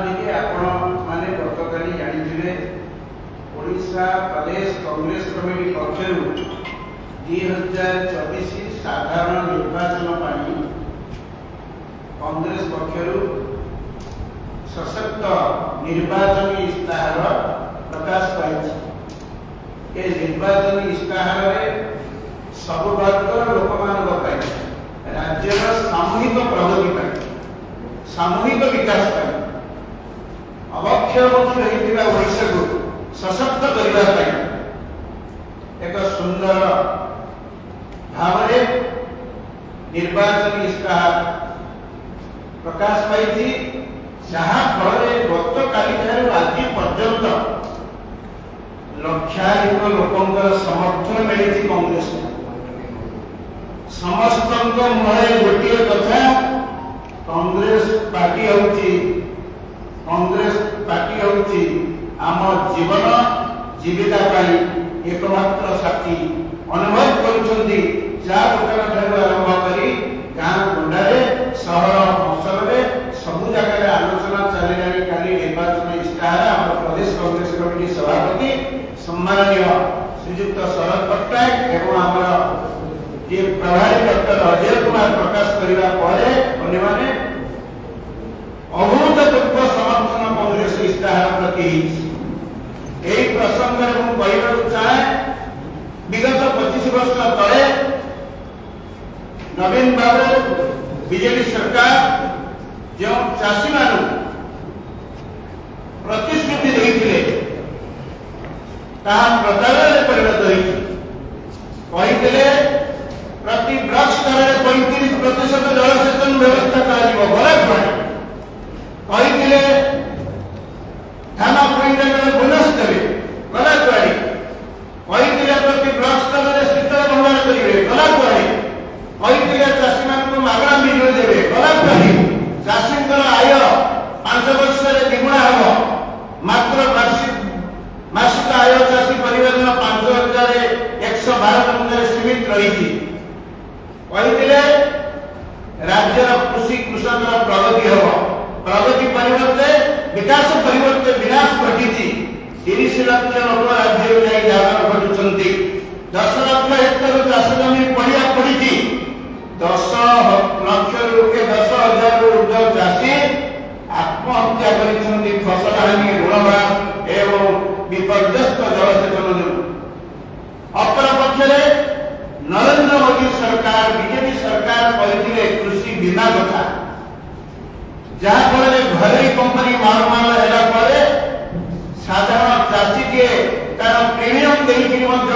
ଟିକେ ଆପଣ ମାନେ ଗତକାଲି ଜାଣିଥିଲେ ଓଡ଼ିଶା ପ୍ରଦେଶ କଂଗ୍ରେସ କମିଟି ପକ୍ଷରୁ 2024 ସାଧାରଣ ନିର୍ବାଚନ ପାଇଁ କଂଗ୍ରେସ ପକ୍ଷରୁ ସଶକ୍ତ ନିର୍ବାଚনী ଇସ୍ତାହାର ପ୍ରକାଶ ପାଇଛି। ଏ ନିର୍ବାଚনী ଇସ୍ତାହାରରେ ସବୁ ବର୍ଗର ଲୋକମାନଙ୍କ ପାଇଁ राज्यर सामूहिक प्रगति पर सामूहिक विकास पर अवक्षमुखी रही ओडिशा को सशक्त करने एक सुंदर भाव निर्वाचन इस्ताहार प्रकाश पाई जहाँ फल गत काली आज पर्यंत लक्षाधिक लोकंर समर्थन मिली कांग्रेस समस्त मुहे गोटे कथा कांग्रेस पार्टी होची आम जीवन जीविका एकमात्र साथी अनुभव करुछंती चा दुकान ठारू आरंभ करी गाँ गुंडारे सहर अंचल सबु जगह आलोचना चलिलानी। काली निर्वाचन इस्ताहार आम प्रदेश कांग्रेस कमिटी सभापति सम्माननीय श्रीयुक्त शरद पट्टनायक एवं आम ये प्रभारी डॉक्टर अजय कुमार प्रकाश करने अभूतपूर्व समर्थन कांग्रेस इस्ताहार प्रति यही प्रसंग में कहना चाहे विगत 25 वर्ष तले नवीन बाबू बीजेपी सरकार जो चाषी मान प्रतिश्रुति देते प्रचार परिणत होते प्रति ब्लॉक स्तर 35% जलसेचन व्यवस्था कहते धान क्विंटाल बोनस देवे गला कुआड़ी कहते प्रति ब्लॉक स्तर शीतल भंडार करेंगे गला कुआड़ी कहते चाषी मान मागणा बिजली देवे गला कुआड़ी चाषी आय 5 वर्ष द्विगुणा हम मात्र मासिक आय चाषी परिवार 5112 टଙ୍କା सीमित रही कहते राज्यर कृषि कृषक प्रगति हम प्रगति परिवर्ते विकास परिवर्ते विनाश घटी 30 लाख लोक राज्य जागर घटुंट 10 लाख हेक्टर चाष जमी पड़ा पड़ी 10 लाख रु 10,000 ऊर्ध्व चाषी आत्महत्या कर फसल हानि ऋण एवं विपर्यस्त जलसेचन जो अपरपक्ष नरेंद्र मोदी सरकार बीजेपी सरकार कहते कृषि बीमा कथा जहाँफल घरे कंपनी मारमाल है साधारण चाषी टे तार प्रीमियम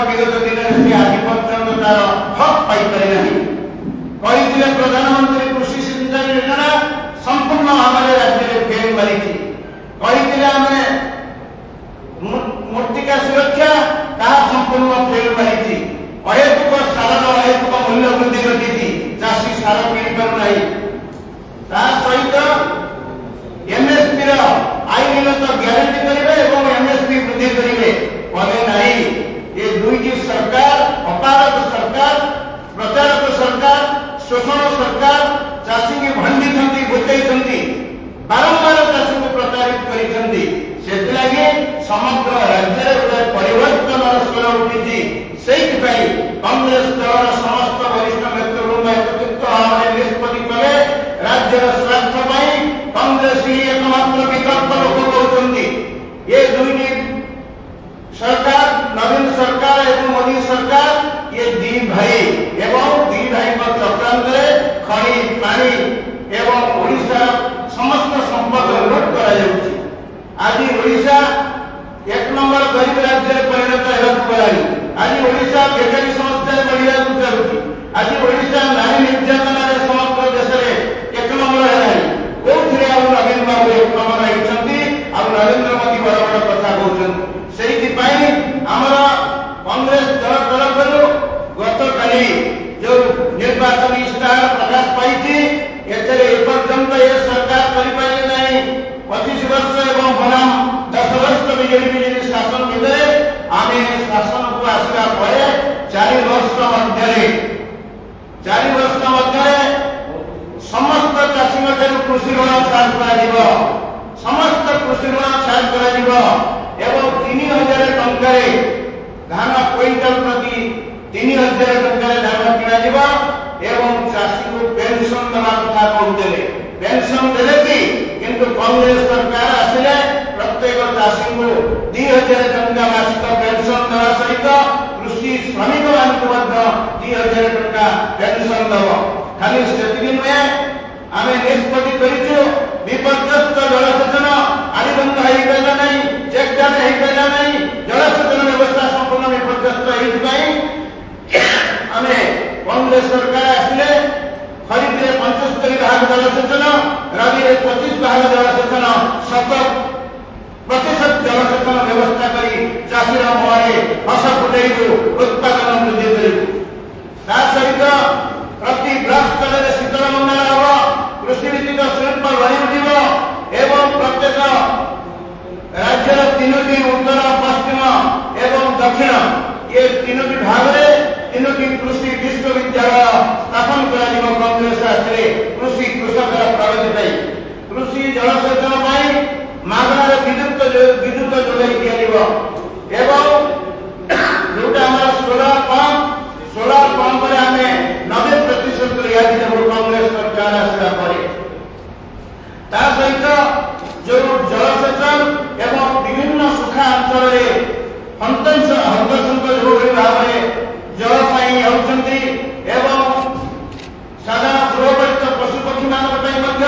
विगत दिन से आज पर्यटन तार हक पाई कहते प्रधानमंत्री कृषि सिंचाई योजना संपूर्ण भाव राज्य फेल मारी कहते आम मूर्तिका सुरक्षा संपूर्ण फेल मारी अहेतुक सार अहेतुक मूल्य वृद्धि घटी चाषी सार किणी पार सहित एमएसपी आईनगत ग्यारंटी करेंगे और एमएसपी वृद्धि करेंगे कले ना ये दुईटी सरकार अपारक सरकार प्रचारक सरकार शोषण सरकार चाषी की भंडी बुझाई बारंबार चाषी को प्रचारित कर समग्र राज्य परिवर्तन स्वर उठी कांग्रेस दल समस्त वरिष्ठ नेतृवृंद एकत्रित भाव निष्पत्ति कले राज्यर स्वार्थ कांग्रेस ही एकमात्र विकल्प लोक कहते ये दुईटी सरकार नवीन सरकार एवं मोदी सरकार ये दी भाई चक्रांत खनि पानी एवं ओडिशा समस्त संपद लुट कर आज ओडिशा 1 नंबर गरीब राज्य परिणत होगा आज ओडिशा बेकारी समस्या बढ़िया चलुची आज ओडिशा नारी निर्यातन समग्र देश में 1 नंबर है कौन नवीन बाबू 1 नंबर होती नरेंद्र मोदी बड़ बड़ कथा कहते आमर कांग्रेस दल तरफ गत काली जो निर्वाचन इस्ताहार प्रकाश पाई एपर्यंत ये सरकार करें ना 25 वर्ष एवं बनाम 10 वर्ष बीजेपी शासन भितर आम शासन को आसला 4 वर्ष मध्य समस्त चाषी कृषि ऋण छाड़ समस्त हजार टंका धान किणा एवं चाषी को पेंशन देवा कथा कहते पेंशन देले कि किंतु कांग्रेस सरकार आसिले प्रत्येक चाषी को 2000 टंका मासिक पेंशन देवा सहित कृषि श्रमिक मानक 2000 टंका पेंशन दब खाली सेतिक नुहे आमे निष्पत्ति करिछु विपर्यस्त जलसेचन आदिबंध हेई गला नहीं चेक डैम हेई गला नहीं जलसेचन व्यवस्था संपूर्ण विपर्यस्त हेई पई आमे कांग्रेस सरकार आसिले खरीद रे 75 भाग जलसेचन रबी रे 25 भाग जलसेचन 100% जलसेचन व्यवस्था करी चाषीर मुहरे हस फुटेइबु उत्पादन वृद्धि करिबु ता सहित प्रति ब्लॉक स्तर रे शीतल मंडल हबो कृषि भित्तिक शिल्प गढ़ी उठिबो एवं प्रत्येक राज्यर 3टी उत्तर पश्चिम एवं दक्षिण ये 3टी भाग रे 3टी कृषि विश्वविद्यालय स्थापन करा कांग्रेस आसरे कृषि कृषक प्रगति पाई कृषि जलसेचन पाई मागणार विद्युत जोगाई दिया एवं जोटा हमारा सोलार पंप रे हमें 90% रियायती देबो कांग्रेस सरकार आसला परे ता सहित जो जलसेचन एवं विभिन्न सुखा अंचल रे हंतसंक जो भाव में जल पाई होउछंती एवं साधारण गृहपालित पशु पक्षी मानक पई मध्य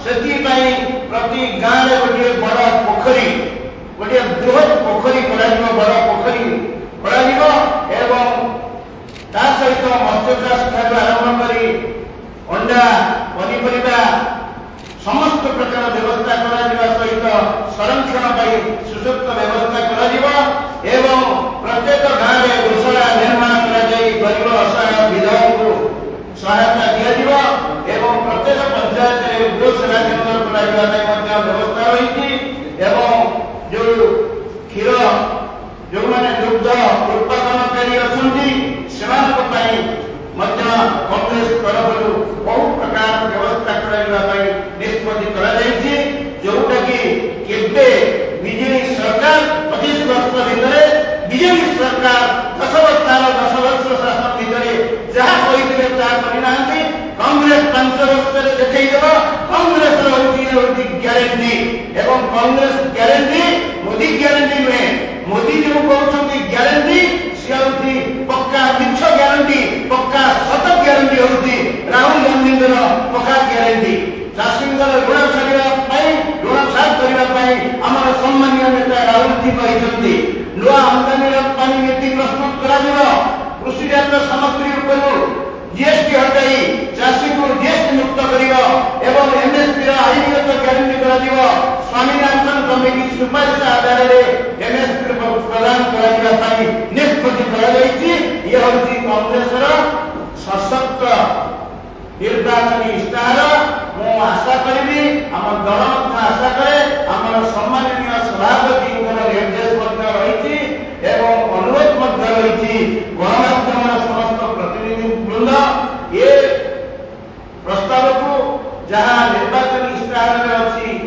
सेति पई प्रति गां रे गोटे बड़ पोखरी गोटे बृहत पोखरी कराजिबो बड़ पोखरी कराजिबो एवं ता सहित मत्स्य चाष ठारू आरंभ करी अंडा पनीपरिया समस्त प्रकार व्यवस्था करा सहित संरक्षण पाई सुसुप्त व्यवस्था करा एवं प्रत्येक गाँव में घोषणा निर्माण करा गरीब असहाय विधवा को सहायता दिया एवं प्रत्येक पंचायत में गो सेवा केन्द्र करा व्यवस्था रही एवं जो क्षीर जो मैंने दुग्ध उत्पादनकारी अच्छी कांग्रेस तरफ बहुत प्रकार व्यवस्था कराई निष्पत्ति कराई जोटा कि केबे बीजेपी सरकार 25 वर्ष भितर बीजेपी सरकार 10 वर्ष शासन भितर जहाँ कहते करना कांग्रेस 5 वर्ष देखा कांग्रेस ग्यारंटी एवं कांग्रेस ग्यारंटी मोदी ग्यारंटी नुहे मोदी जो कहते ग्यारंटी सी पक्का मिछ ग्यारंटी पक्का सत ग्यारंटी होती राहुल गांधी पक्का ग्यारंटी चाषी ऋण छाड़ा ऋण छाड़ करने आम सम्मानीय नेता राहुल जी कहते नुआ आमदानी रप्तानी नीति प्रस्तुत कर कृषिजात सामग्री उपयोग जीएसटी हटाई चाषी को जीएसटी मुक्त करवा एवं एमएसपी आईनगत ग्यारंटी कर स्वामीनाथन कमिटी सुपारिश आधार में एमएसपी प्रदान करने निष्पत्ति कांग्रेस सशक्त निर्वाचन इष्टाहार मु आशा करी आम दल आशा करे आम सम्माननीय सभापति निर्देश रही एवं अनुरोध रही गणमाध्यम समस्त प्रतिनिधि वृंद ये प्रस्ताव को जहाँ निर्वाचन इष्टाहार अच्छी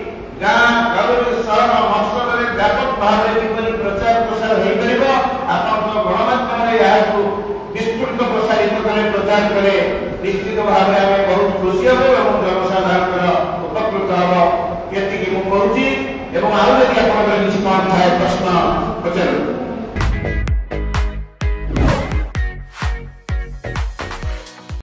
गाँ गाँव सहर मकसद में व्यापक भाव में प्रचार प्रसार हो गणमाध्यम विस्तृत प्रसारित करे प्रचार करे निश्चित भाव में बहुत खुशी हम और जनसाधारण उपकृत हम ये कहूँ एवं आउ यदि आप प्रश्न पचार